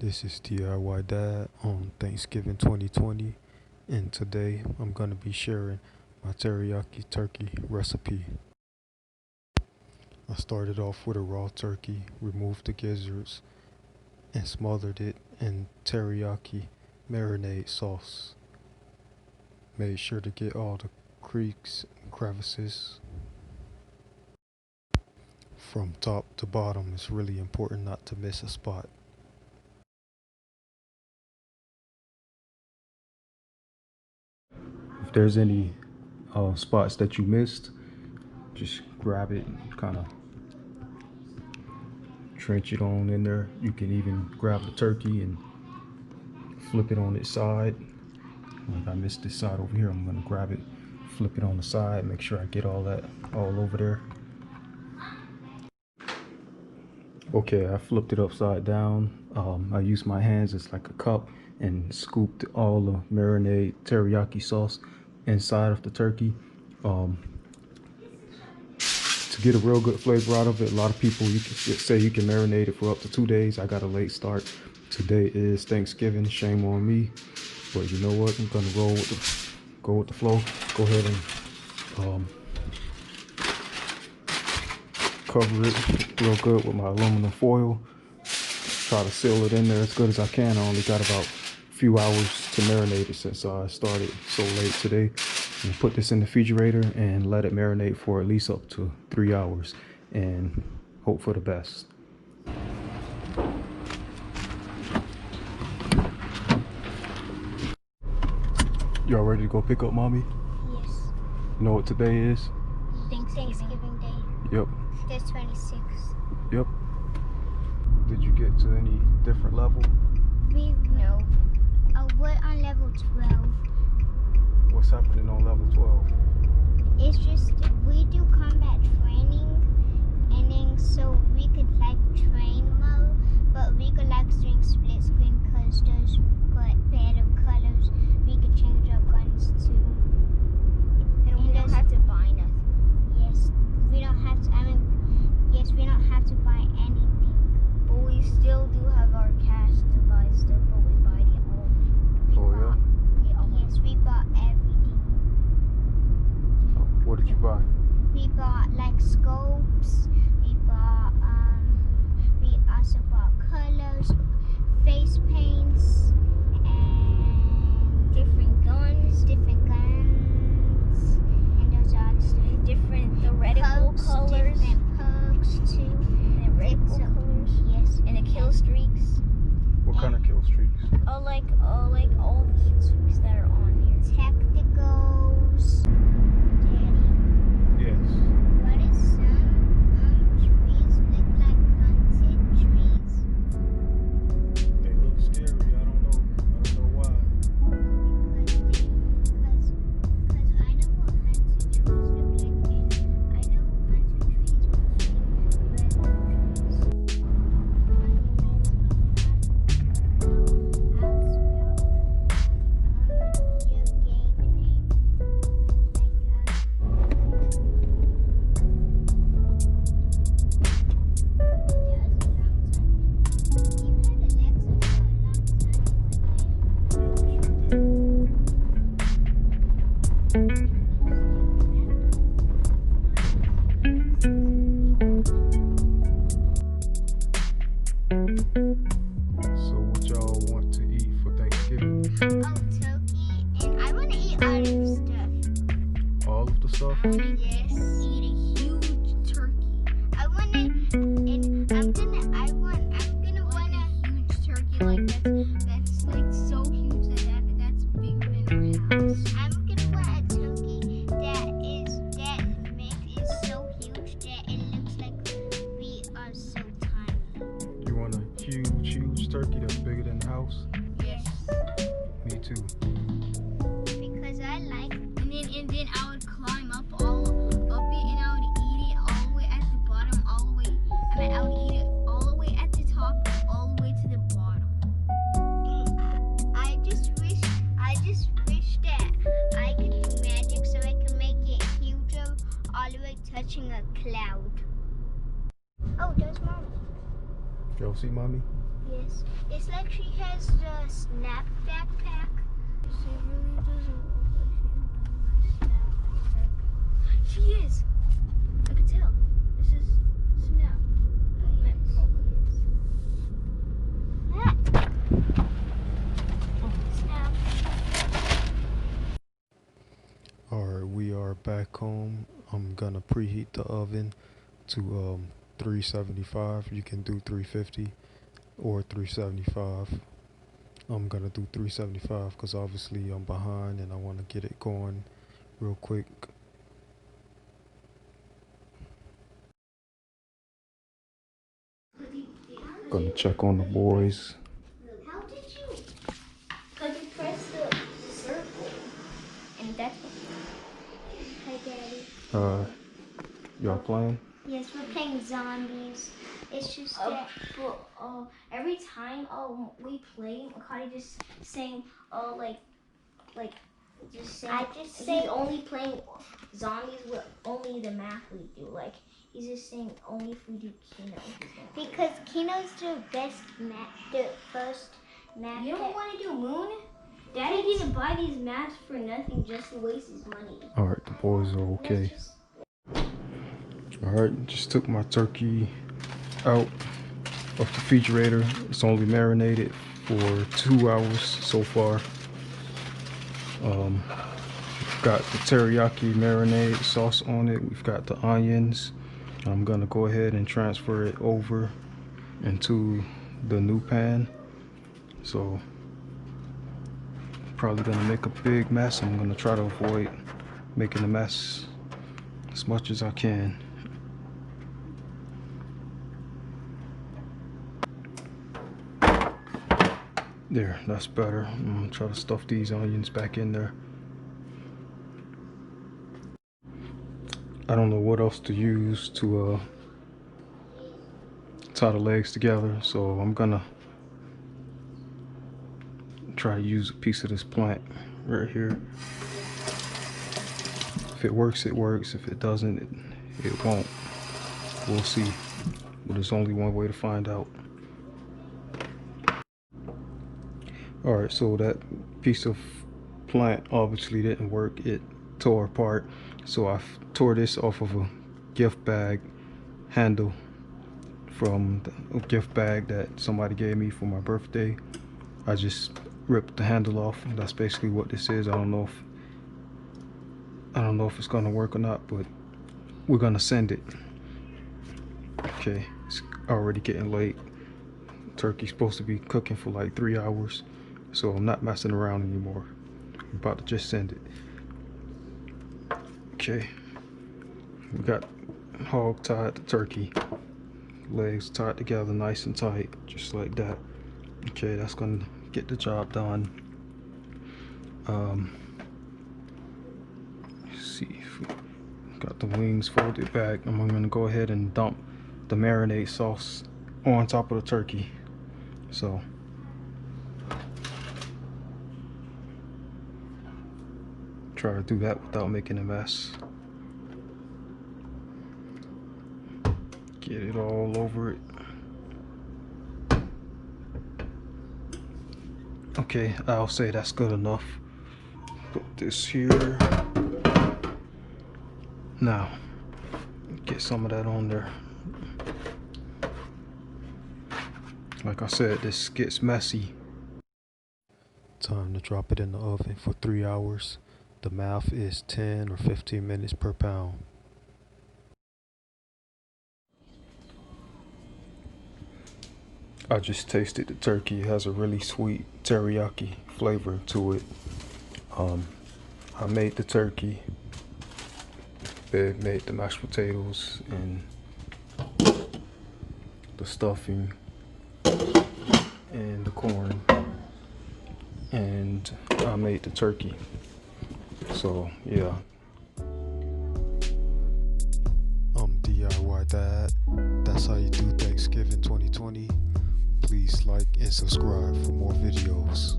This is DIY Dad on Thanksgiving 2020, and today I'm going to be sharing my teriyaki turkey recipe. I started off with a raw turkey, removed the gizzards, and smothered it in teriyaki marinade sauce. Made sure to get all the creaks and crevices from top to bottom. It's really important not to miss a spot. If there's any spots that you missed, just grab it and kind of trench it on in there. You can even grab the turkey and flip it on its side. Like I missed this side over here, I'm gonna grab it, flip it on the side, make sure I get all that all over there. Okay, I flipped it upside down. I used my hands as like a cup and scooped all the marinade teriyaki sauce inside of the turkey. To get a real good flavor out of it, a lot of people say you can marinate it for up to 2 days. I got a late start. Today is Thanksgiving, shame on me. But you know what? I'm gonna go with the flow. Go ahead and cover it real good with my aluminum foil. Try to seal it in there as good as I can. I only got about a few hours to marinate it since I started so late today. And put this in the refrigerator and let it marinate for at least up to 3 hours and hope for the best. Y'all ready to go pick up mommy? Yes. You know what today is? Thanksgiving Day. Yep. The 26th. Yep. Did you get to any different level? No. We're on level 12. What's happening on level 12? It's just we do combat training, and then so we could like train mode, but we could like doing split screen because there's better colors. We could change our guns too. And we don't have to buy nothing. Yes, we don't have to. Yes, we don't have to buy anything. But we still do have our cash to buy stuff, but we buy it all. Yes, we bought everything. What did you buy? We bought like scopes. We also bought colors, face paints, and different guns, and those are different theoretical colors, different perks too, and theoretical colors. Yes, and the kill streaks. What kind of kill streaks? Like all the streaks that are on here. Tacticals. Yes. What is some trees look like haunted trees? They look scary. I don't know why. Because I know what haunted trees look like, and I know haunted trees mostly red trees. So what y'all want to eat for Thanksgiving? Oh, turkey, and I want to eat all of the stuff. All of the stuff? Yes. Eat a huge turkey. I want to, and I'm gonna want a huge turkey like that's like so huge that's bigger than our house. I'm gonna want a turkey that meat is so huge that it looks like we are so tiny. You want a huge turkey that's bigger than the house? Yes. Me too. Because I like, and then I would climb up it, and I would eat it all the way at the bottom, all the way. I would eat it all the way at the top, all the way to the bottom. I just wish that I could do magic so I can make it huger, all the way touching a cloud. Oh, there's mommy. Y'all see mommy? Yes. It's like she has the snap backpack. She really doesn't look like she's wearing my snap backpack. She is. I can tell. This is snap. Snap. Alright, we are back home. I'm gonna preheat the oven to 375. You can do 350 or 375. I'm gonna do 375 because obviously I'm behind and I want to get it going real quick. Gonna check on the boys. How did you? Because you press the circle. And that's what. Hi, Daddy. Y'all playing? Yes, we're playing zombies. It's just that. But every time we play, Makati just saying just saying. I just say. He's only playing zombies with only the map we do. Like he's just saying only if we do Kino. Because Kino's the best map, the first map. You don't that- want to do Moon? Daddy didn't buy these maps for nothing, just to waste his money. Alright, the boys are okay. Alright, just took my turkey out of the refrigerator. It's only marinated for 2 hours so far. Got the teriyaki marinade sauce on it. We've got the onions. I'm gonna go ahead and transfer it over into the new pan. So probably gonna make a big mess. I'm gonna try to avoid making a mess as much as I can. There, that's better. I'm gonna try to stuff these onions back in there. I don't know what else to use to tie the legs together, so I'm gonna try to use a piece of this plank right here. If it works, it works. If it doesn't, it won't. We'll see. But there's only one way to find out. Alright, so that piece of plant obviously didn't work. It tore apart. So I tore this off of a gift bag handle from a gift bag that somebody gave me for my birthday. I just ripped the handle off. That's basically what this is. I don't know if it's gonna work or not, but we're gonna send it. Okay, it's already getting late. Turkey's supposed to be cooking for like 3 hours, so I'm not messing around anymore. I'm about to just send it. Okay, we got hog tied to turkey, legs tied together nice and tight, just like that. Okay, that's gonna get the job done. Let's see if we got the wings folded back. I'm gonna go ahead and dump the marinade sauce on top of the turkey. So try to do that without making a mess. Get it all over it. Okay, I'll say that's good enough. Put this here. Now, get some of that on there. Like I said, this gets messy. Time to drop it in the oven for 3 hours. The math is 10 or 15 minutes per pound. I just tasted the turkey. It has a really sweet teriyaki flavor to it. I made the turkey. Babe made the mashed potatoes and the stuffing and the corn, and I made the turkey. So yeah, DIY Dad. That's how you do Thanksgiving 2020. Please like and subscribe for more videos.